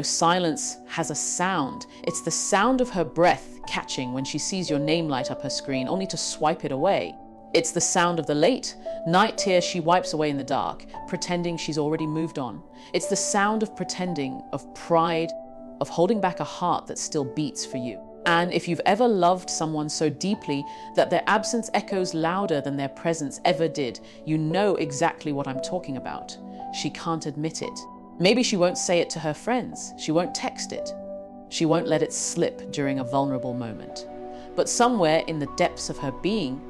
Silence has a sound. It's the sound of her breath catching when she sees your name light up her screen, only to swipe it away. It's the sound of the late night tear she wipes away in the dark, pretending she's already moved on. It's the sound of pretending, of pride, of holding back a heart that still beats for you. And if you've ever loved someone so deeply that their absence echoes louder than their presence ever did, you know exactly what I'm talking about. She can't admit it. Maybe she won't say it to her friends. She won't text it. She won't let it slip during a vulnerable moment. But somewhere in the depths of her being,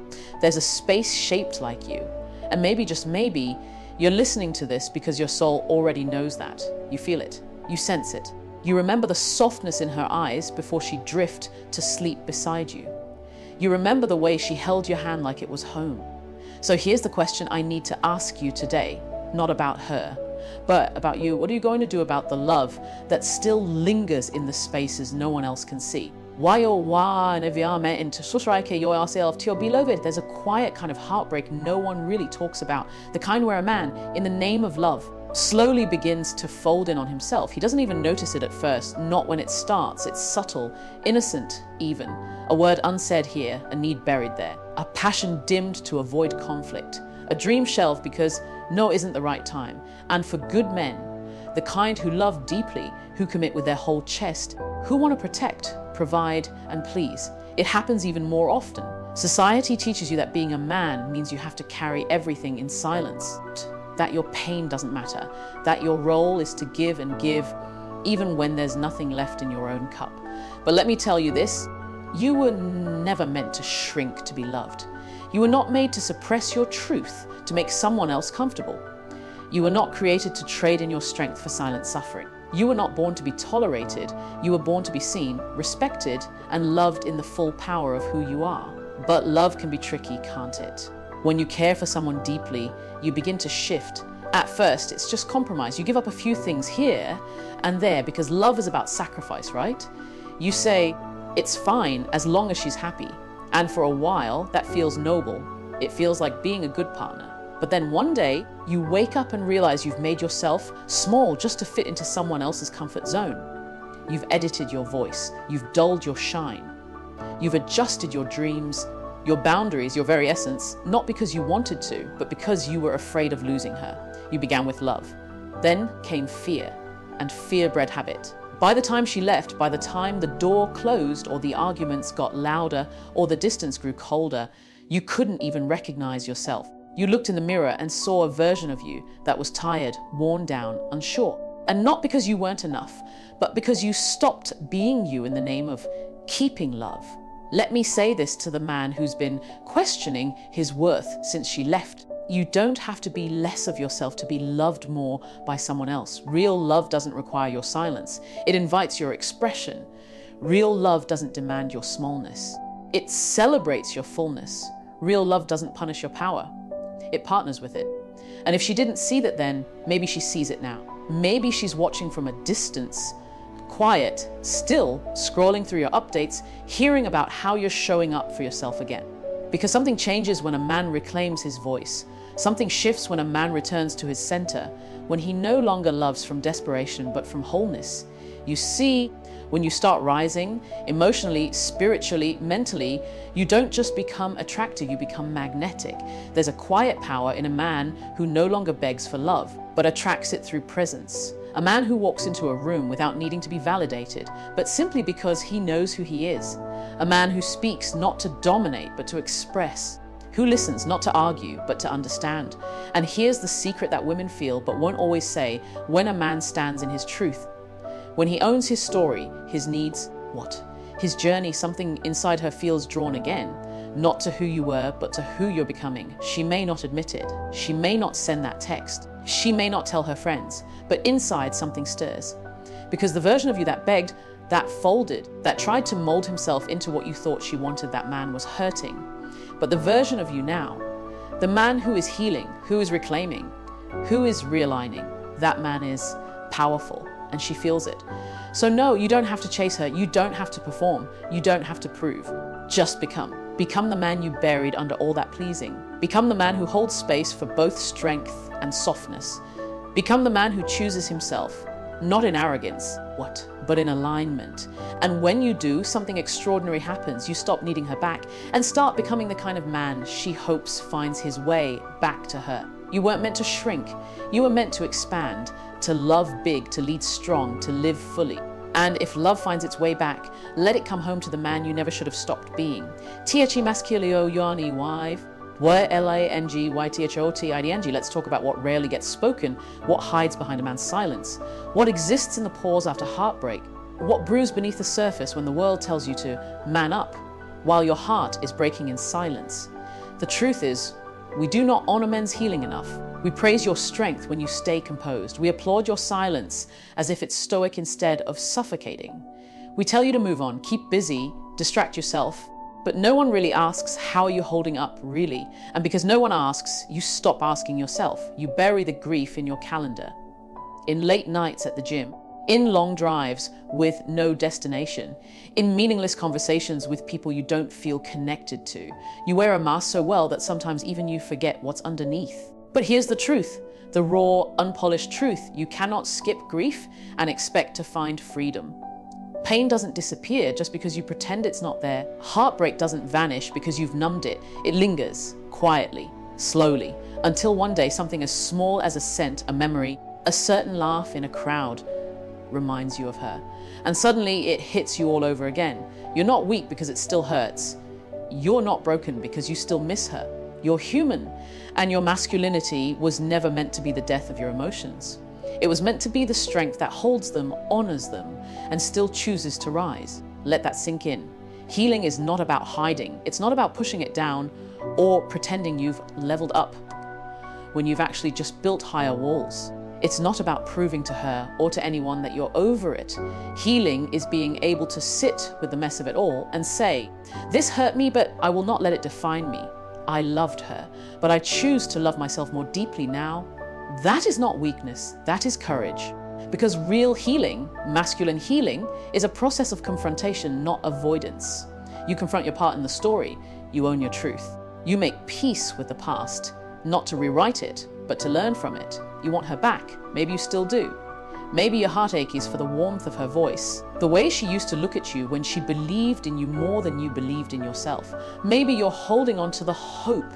there's a space shaped like you. And maybe, just maybe, you're listening to this because your soul already knows that. You feel it. You sense it. You remember the softness in her eyes before she drifted to sleep beside you. You remember the way she held your hand like it was home. So here's the question I need to ask you today, not about her, but about you. What are you going to do about the love that still lingers in the spaces no one else can see? There's a quiet kind of heartbreak no one really talks about. The kind where a man, in the name of love, slowly begins to fold in on himself. He doesn't even notice it at first, not when it starts. It's subtle, innocent even. A word unsaid here, a need buried there. A passion dimmed to avoid conflict. A dream shelved because no isn't the right time. And for good men, the kind who love deeply, who commit with their whole chest, who want to protect, provide, and please. It happens even more often. Society teaches you that being a man means you have to carry everything in silence, that your pain doesn't matter, that your role is to give and give, even when there's nothing left in your own cup. But let me tell you this, you were never meant to shrink to be loved. You were not made to suppress your truth to make someone else comfortable. You were not created to trade in your strength for silent suffering. You were not born to be tolerated. You were born to be seen, respected, and loved in the full power of who you are. But love can be tricky, can't it? When you care for someone deeply, you begin to shift. At first, it's just compromise. You give up a few things here and there because love is about sacrifice, right? You say, it's fine as long as she's happy. And for a while, that feels noble. It feels like being a good partner. But then one day, you wake up and realize you've made yourself small just to fit into someone else's comfort zone. You've edited your voice. You've dulled your shine. You've adjusted your dreams, your boundaries, your very essence, not because you wanted to, but because you were afraid of losing her. You began with love. Then came fear, and fear bred habit. By the time she left, by the time the door closed or the arguments got louder or the distance grew colder, you couldn't even recognize yourself. You looked in the mirror and saw a version of you that was tired, worn down, unsure. And not because you weren't enough, but because you stopped being you in the name of keeping love. Let me say this to the man who's been questioning his worth since she left. You don't have to be less of yourself to be loved more by someone else. Real love doesn't require your silence. It invites your expression. Real love doesn't demand your smallness. It celebrates your fullness. Real love doesn't punish your power. It partners with it. And if she didn't see that then, maybe she sees it now. Maybe she's watching from a distance, quiet, still scrolling through your updates, hearing about how you're showing up for yourself again. Because something changes when a man reclaims his voice. Something shifts when a man returns to his center, when he no longer loves from desperation, but from wholeness. You see, when you start rising, emotionally, spiritually, mentally, you don't just become attractive, you become magnetic. There's a quiet power in a man who no longer begs for love, but attracts it through presence. A man who walks into a room without needing to be validated, but simply because he knows who he is. A man who speaks not to dominate, but to express. Who listens not to argue, but to understand. And here's the secret that women feel, but won't always say, when a man stands in his truth. When he owns his story, his needs, what? His journey, something inside her feels drawn again. Not to who you were, but to who you're becoming. She may not admit it. She may not send that text. She may not tell her friends, but inside something stirs. Because the version of you that begged, that folded, that tried to mold himself into what you thought she wanted that man was hurting. But the version of you now, the man who is healing, who is reclaiming, who is realigning, that man is powerful. And she feels it. So no, you don't have to chase her. You don't have to perform. You don't have to prove. Just become. Become the man you buried under all that pleasing. Become the man who holds space for both strength and softness. Become the man who chooses himself, not in arrogance, but in alignment. And when you do, something extraordinary happens. You stop needing her back and start becoming the kind of man she hopes finds his way back to her. You weren't meant to shrink. You were meant to expand, to love big, to lead strong, to live fully. And if love finds its way back, let it come home to the man you never should have stopped being. Tiachi masculio yoni wife. Y-L-A-N-G-Y-T-H-O-T-I-D-N-G. Let's talk about what rarely gets spoken, what hides behind a man's silence, what exists in the pause after heartbreak, what brews beneath the surface when the world tells you to man up, while your heart is breaking in silence. The truth is, we do not honor men's healing enough. We praise your strength when you stay composed. We applaud your silence as if it's stoic instead of suffocating. We tell you to move on, keep busy, distract yourself, but no one really asks, how are you holding up, really? And because no one asks, you stop asking yourself. You bury the grief in your calendar, in late nights at the gym, in long drives with no destination, in meaningless conversations with people you don't feel connected to. You wear a mask so well that sometimes even you forget what's underneath. But here's the truth, the raw, unpolished truth. You cannot skip grief and expect to find freedom. Pain doesn't disappear just because you pretend it's not there. Heartbreak doesn't vanish because you've numbed it. It lingers, quietly, slowly, until one day something as small as a scent, a memory, a certain laugh in a crowd reminds you of her. And suddenly it hits you all over again. You're not weak because it still hurts. You're not broken because you still miss her. You're human, and your masculinity was never meant to be the death of your emotions. It was meant to be the strength that holds them, honors them, and still chooses to rise. Let that sink in. Healing is not about hiding. It's not about pushing it down or pretending you've leveled up when you've actually just built higher walls. It's not about proving to her or to anyone that you're over it. Healing is being able to sit with the mess of it all and say, this hurt me, but I will not let it define me. I loved her, but I choose to love myself more deeply now. That is not weakness, that is courage. Because real healing, masculine healing, is a process of confrontation, not avoidance. You confront your part in the story, you own your truth. You make peace with the past, not to rewrite it, but to learn from it. You want her back, maybe you still do. Maybe your heartache is for the warmth of her voice, the way she used to look at you when she believed in you more than you believed in yourself. Maybe you're holding on to the hope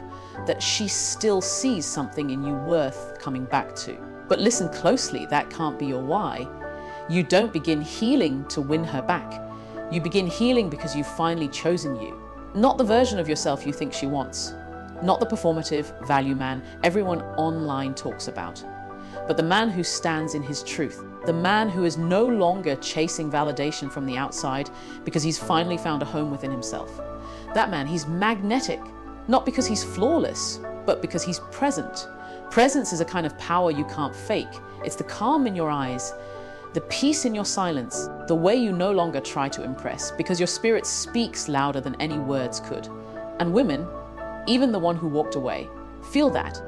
that she still sees something in you worth coming back to. But listen closely, that can't be your why. You don't begin healing to win her back. You begin healing because you've finally chosen you. Not the version of yourself you think she wants. Not the performative value man everyone online talks about. But the man who stands in his truth. The man who is no longer chasing validation from the outside because he's finally found a home within himself. That man, he's magnetic. Not because he's flawless, but because he's present. Presence is a kind of power you can't fake. It's the calm in your eyes, the peace in your silence, the way you no longer try to impress, because your spirit speaks louder than any words could. And women, even the one who walked away, feel that.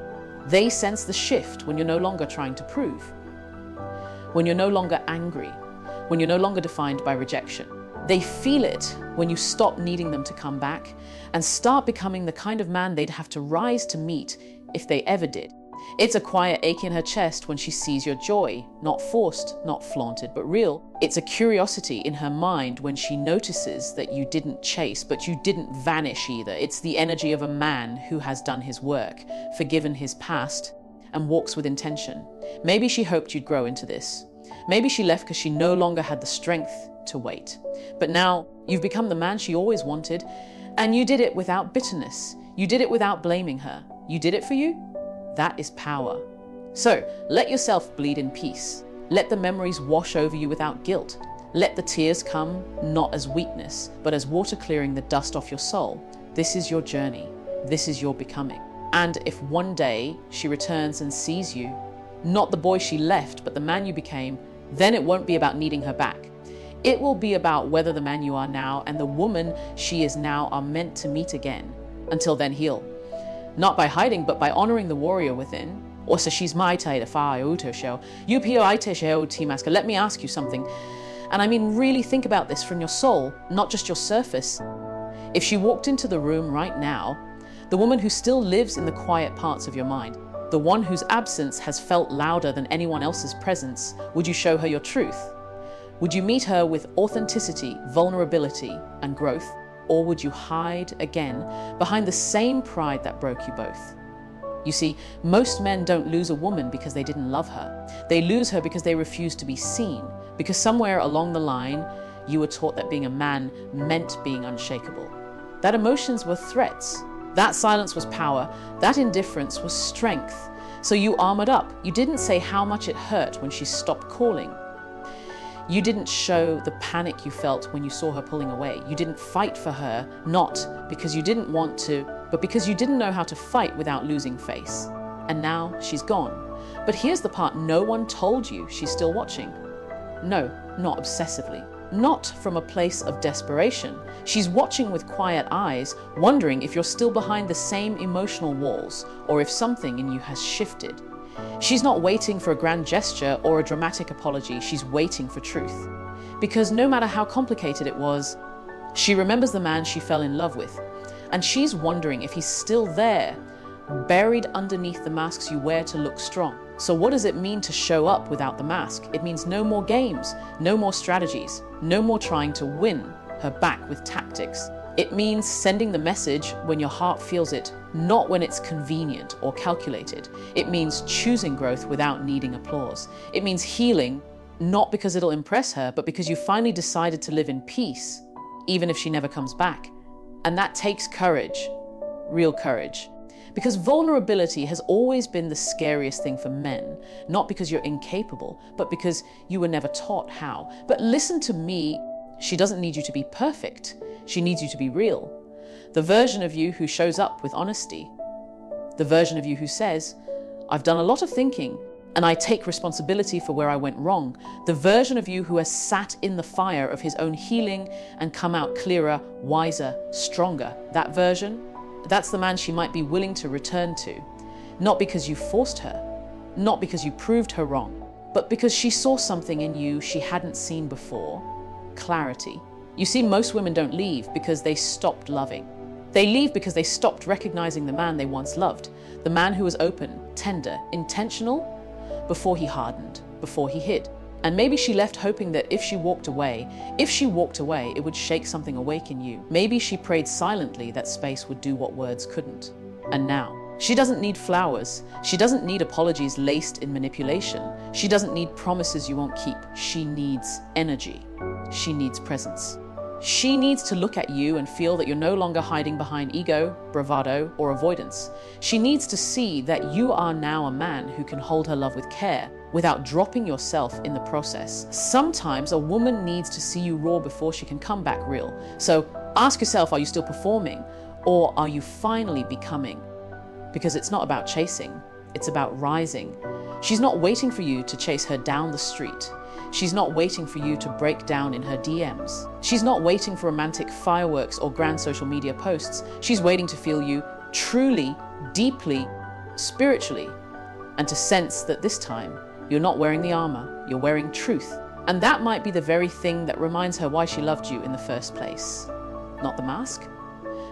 They sense the shift when you're no longer trying to prove, when you're no longer angry, when you're no longer defined by rejection. They feel it when you stop needing them to come back and start becoming the kind of man they'd have to rise to meet if they ever did. It's a quiet ache in her chest when she sees your joy, not forced, not flaunted, but real. It's a curiosity in her mind when she notices that you didn't chase, but you didn't vanish either. It's the energy of a man who has done his work, forgiven his past, and walks with intention. Maybe she hoped you'd grow into this. Maybe she left because she no longer had the strength to wait. But now you've become the man she always wanted, and you did it without bitterness. You did it without blaming her. You did it for you? That is power. So let yourself bleed in peace. Let the memories wash over you without guilt. Let the tears come not as weakness, but as water clearing the dust off your soul. This is your journey. This is your becoming. And if one day she returns and sees you, not the boy she left, but the man you became, then it won't be about needing her back. It will be about whether the man you are now and the woman she is now are meant to meet again. Until then, heal. Not by hiding, but by honoring the warrior within. Let me ask you something. And I mean, really think about this from your soul, not just your surface. If she walked into the room right now, the woman who still lives in the quiet parts of your mind, the one whose absence has felt louder than anyone else's presence, would you show her your truth? Would you meet her with authenticity, vulnerability, and growth? Or would you hide again behind the same pride that broke you both? You see, most men don't lose a woman because they didn't love her. They lose her because they refuse to be seen, because somewhere along the line, you were taught that being a man meant being unshakable. That emotions were threats. That silence was power. That indifference was strength. So you armored up. You didn't say how much it hurt when she stopped calling. You didn't show the panic you felt when you saw her pulling away. You didn't fight for her, not because you didn't want to, but because you didn't know how to fight without losing face. And now she's gone. But here's the part no one told you she's still watching. No, not obsessively. Not from a place of desperation. She's watching with quiet eyes, wondering if you're still behind the same emotional walls or if something in you has shifted. She's not waiting for a grand gesture or a dramatic apology. She's waiting for truth. Because no matter how complicated it was, she remembers the man she fell in love with. And she's wondering if he's still there, buried underneath the masks you wear to look strong. So what does it mean to show up without the mask? It means no more games, no more strategies, no more trying to win her back with tactics. It means sending the message when your heart feels it, not when it's convenient or calculated. It means choosing growth without needing applause. It means healing, not because it'll impress her, but because you finally decided to live in peace, even if she never comes back. And that takes courage, real courage. Because vulnerability has always been the scariest thing for men, not because you're incapable, but because you were never taught how. But listen to me, she doesn't need you to be perfect. She needs you to be real. The version of you who shows up with honesty. The version of you who says, I've done a lot of thinking and I take responsibility for where I went wrong. The version of you who has sat in the fire of his own healing and come out clearer, wiser, stronger. That version, that's the man she might be willing to return to. Not because you forced her, not because you proved her wrong, but because she saw something in you she hadn't seen before. Clarity. You see, most women don't leave because they stopped loving. They leave because they stopped recognizing the man they once loved. The man who was open, tender, intentional, before he hardened, before he hid. And maybe she left hoping that if she walked away, it would shake something awake in you. Maybe she prayed silently that space would do what words couldn't. And now, she doesn't need flowers. She doesn't need apologies laced in manipulation. She doesn't need promises you won't keep. She needs energy. She needs presence. She needs to look at you and feel that you're no longer hiding behind ego, bravado, or avoidance. She needs to see that you are now a man who can hold her love with care without dropping yourself in the process. Sometimes a woman needs to see you raw before she can come back real. So ask yourself, are you still performing? Or are you finally becoming? Because it's not about chasing, it's about rising. She's not waiting for you to chase her down the street. She's not waiting for you to break down in her DMs. She's not waiting for romantic fireworks or grand social media posts. She's waiting to feel you truly, deeply, spiritually, and to sense that this time you're not wearing the armor, you're wearing truth. And that might be the very thing that reminds her why she loved you in the first place. Not the mask,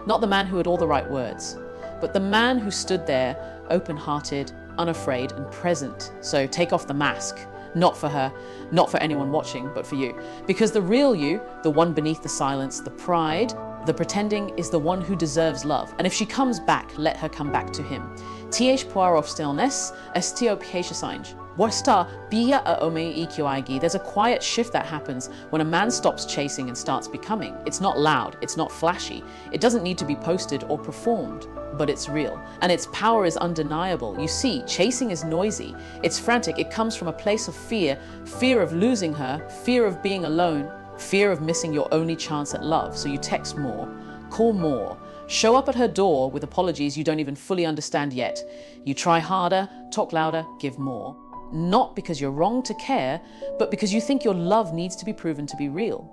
not the man who had all the right words, but the man who stood there, open-hearted, unafraid, and present. So take off the mask. Not for her, not for anyone watching, but for you. Because the real you, the one beneath the silence, the pride, the pretending, is the one who deserves love. And if she comes back, let her come back to him. Tiech poar of stillness, estio piechasange. Wasta bia a ome ikiwaigi. There's a quiet shift that happens when a man stops chasing and starts becoming. It's not loud, it's not flashy. It doesn't need to be posted or performed, but it's real. And its power is undeniable. You see, chasing is noisy. It's frantic. It comes from a place of fear. Fear of losing her, fear of being alone, fear of missing your only chance at love. So you text more, call more, show up at her door with apologies you don't even fully understand yet. You try harder, talk louder, give more. Not because you're wrong to care, but because you think your love needs to be proven to be real.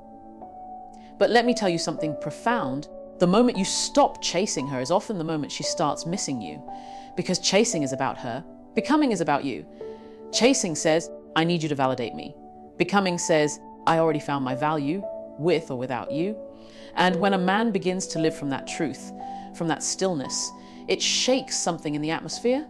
But let me tell you something profound. The moment you stop chasing her is often the moment she starts missing you. Because chasing is about her. Becoming is about you. Chasing says, I need you to validate me. Becoming says, I already found my value, with or without you. And when a man begins to live from that truth, from that stillness, it shakes something in the atmosphere.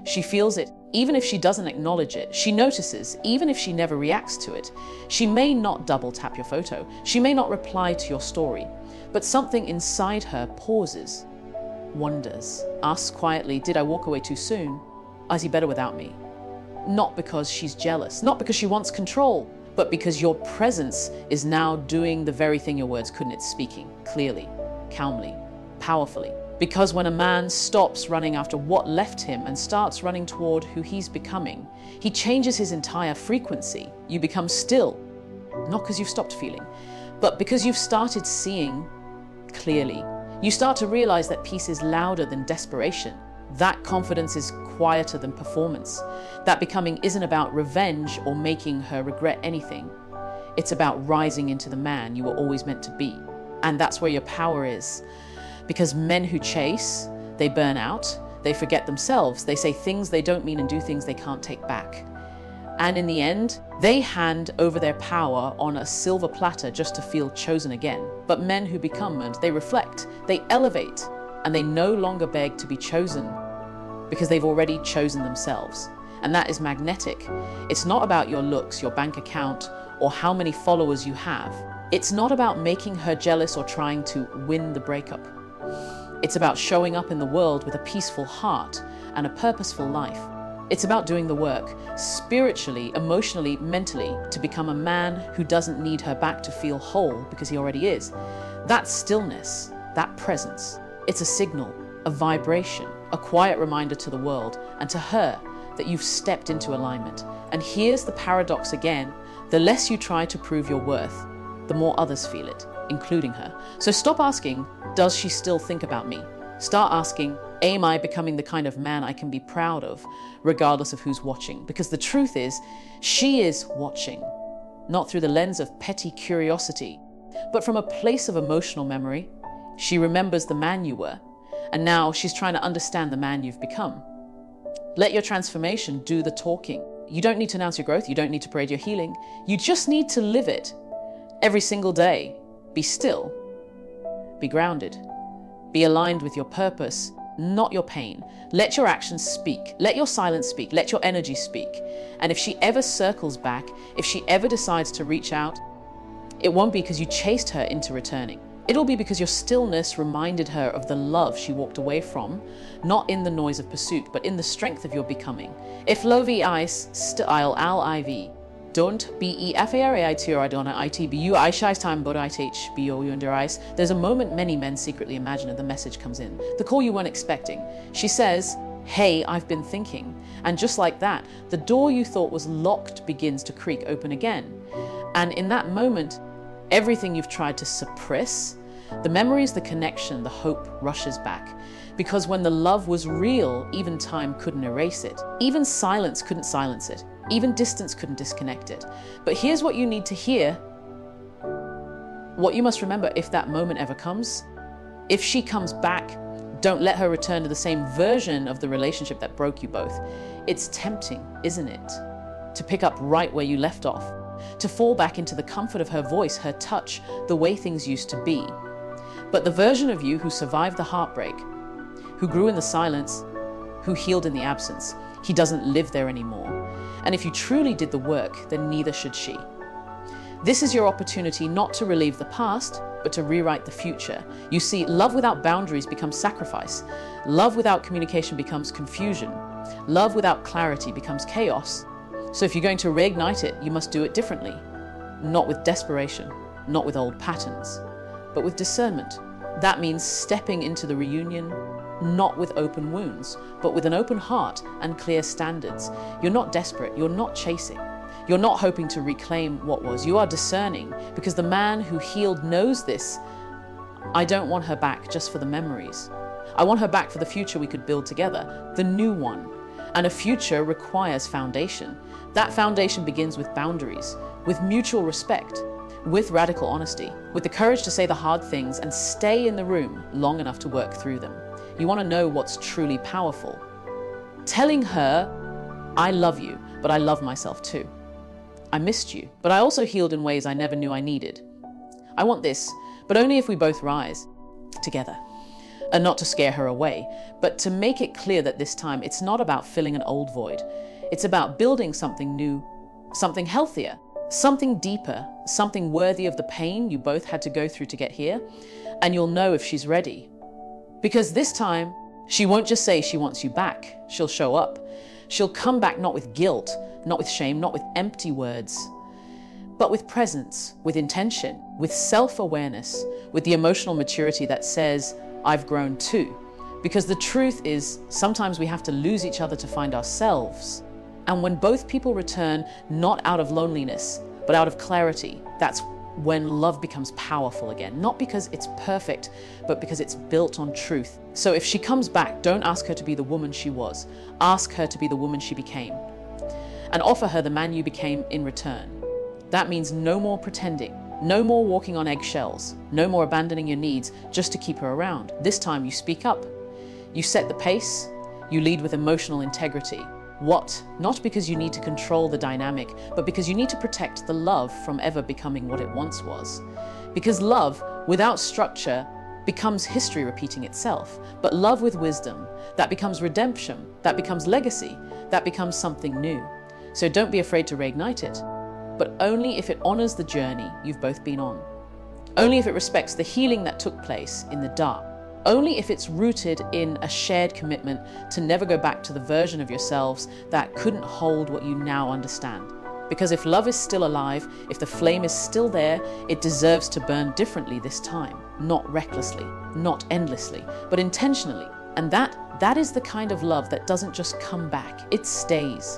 She feels it, even if she doesn't acknowledge it. She notices, even if she never reacts to it. She may not double tap your photo. She may not reply to your story. But something inside her pauses, wonders, asks quietly, did I walk away too soon? Is he better without me? Not because she's jealous, not because she wants control, but because your presence is now doing the very thing your words couldn't. It's speaking clearly, calmly, powerfully. Because when a man stops running after what left him and starts running toward who he's becoming, he changes his entire frequency. You become still, not because you've stopped feeling, but because you've started seeing clearly. You start to realize that peace is louder than desperation. That confidence is quieter than performance. That becoming isn't about revenge or making her regret anything. It's about rising into the man you were always meant to be. And that's where your power is. Because men who chase, they burn out, they forget themselves, they say things they don't mean and do things they can't take back. And in the end, they hand over their power on a silver platter just to feel chosen again. But men who become earned, they reflect, they elevate, and they no longer beg to be chosen because they've already chosen themselves. And that is magnetic. It's not about your looks, your bank account, or how many followers you have. It's not about making her jealous or trying to win the breakup. It's about showing up in the world with a peaceful heart and a purposeful life. It's about doing the work, spiritually, emotionally, mentally, to become a man who doesn't need her back to feel whole because he already is. That stillness, that presence, it's a signal, a vibration, a quiet reminder to the world and to her that you've stepped into alignment. And here's the paradox again. The less you try to prove your worth, the more others feel it, including her. So stop asking, does she still think about me? Start asking, am I becoming the kind of man I can be proud of, regardless of who's watching? Because the truth is, she is watching, not through the lens of petty curiosity, but from a place of emotional memory. She remembers the man you were, and now she's trying to understand the man you've become. Let your transformation do the talking. You don't need to announce your growth. You don't need to parade your healing. You just need to live it every single day. Be still, be grounded, be aligned with your purpose, not your pain. Let your actions speak. Let your silence speak. Let your energy speak. And if she ever circles back, if she ever decides to reach out, it won't be because you chased her into returning. It'll be because your stillness reminded her of the love she walked away from, not in the noise of pursuit, but in the strength of your becoming. If lovi ice style al iv, don't be afari tira dona it bu ishais time but it bo under ice. There's a moment many men secretly imagine and the message comes in. The call you weren't expecting. She says, hey, I've been thinking. And just like that, the door you thought was locked begins to creak open again. And in that moment, everything you've tried to suppress, the memories, the connection, the hope rushes back. Because when the love was real, even time couldn't erase it. Even silence couldn't silence it. Even distance couldn't disconnect it. But here's what you need to hear. What you must remember if that moment ever comes. If she comes back, don't let her return to the same version of the relationship that broke you both. It's tempting, isn't it? To pick up right where you left off. To fall back into the comfort of her voice, her touch, the way things used to be. But the version of you who survived the heartbreak, who grew in the silence, who healed in the absence, he doesn't live there anymore. And if you truly did the work, then neither should she. This is your opportunity not to relieve the past, but to rewrite the future. You see, love without boundaries becomes sacrifice. Love without communication becomes confusion. Love without clarity becomes chaos. So if you're going to reignite it, you must do it differently. Not with desperation, not with old patterns, but with discernment. That means stepping into the reunion, not with open wounds, but with an open heart and clear standards. You're not desperate, you're not chasing. You're not hoping to reclaim what was. You are discerning, because the man who healed knows this. I don't want her back just for the memories. I want her back for the future we could build together, the new one. And a future requires foundation. That foundation begins with boundaries, with mutual respect, with radical honesty, with the courage to say the hard things and stay in the room long enough to work through them. You want to know what's truly powerful. Telling her, I love you, but I love myself too. I missed you, but I also healed in ways I never knew I needed. I want this, but only if we both rise together. and not to scare her away, but to make it clear that this time it's not about filling an old void. It's about building something new, something healthier, something deeper, something worthy of the pain you both had to go through to get here, and you'll know if she's ready. Because this time, she won't just say she wants you back, she'll show up. She'll come back not with guilt, not with shame, not with empty words, but with presence, with intention, with self-awareness, with the emotional maturity that says, I've grown too. Because the truth is, sometimes we have to lose each other to find ourselves. And when both people return, not out of loneliness, but out of clarity, that's when love becomes powerful again. Not because it's perfect, but because it's built on truth. So if she comes back, don't ask her to be the woman she was. Ask her to be the woman she became. And offer her the man you became in return. That means no more pretending, no more walking on eggshells, no more abandoning your needs just to keep her around. This time you speak up. You set the pace, you lead with emotional integrity. What? Not because you need to control the dynamic, but because you need to protect the love from ever becoming what it once was. Because love, without structure, becomes history repeating itself. But love with wisdom, that becomes redemption, that becomes legacy, that becomes something new. So don't be afraid to reignite it, but only if it honors the journey you've both been on. Only if it respects the healing that took place in the dark. Only if it's rooted in a shared commitment to never go back to the version of yourselves that couldn't hold what you now understand. Because if love is still alive, if the flame is still there, it deserves to burn differently this time. Not recklessly, not endlessly, but intentionally. And that is the kind of love that doesn't just come back, it stays.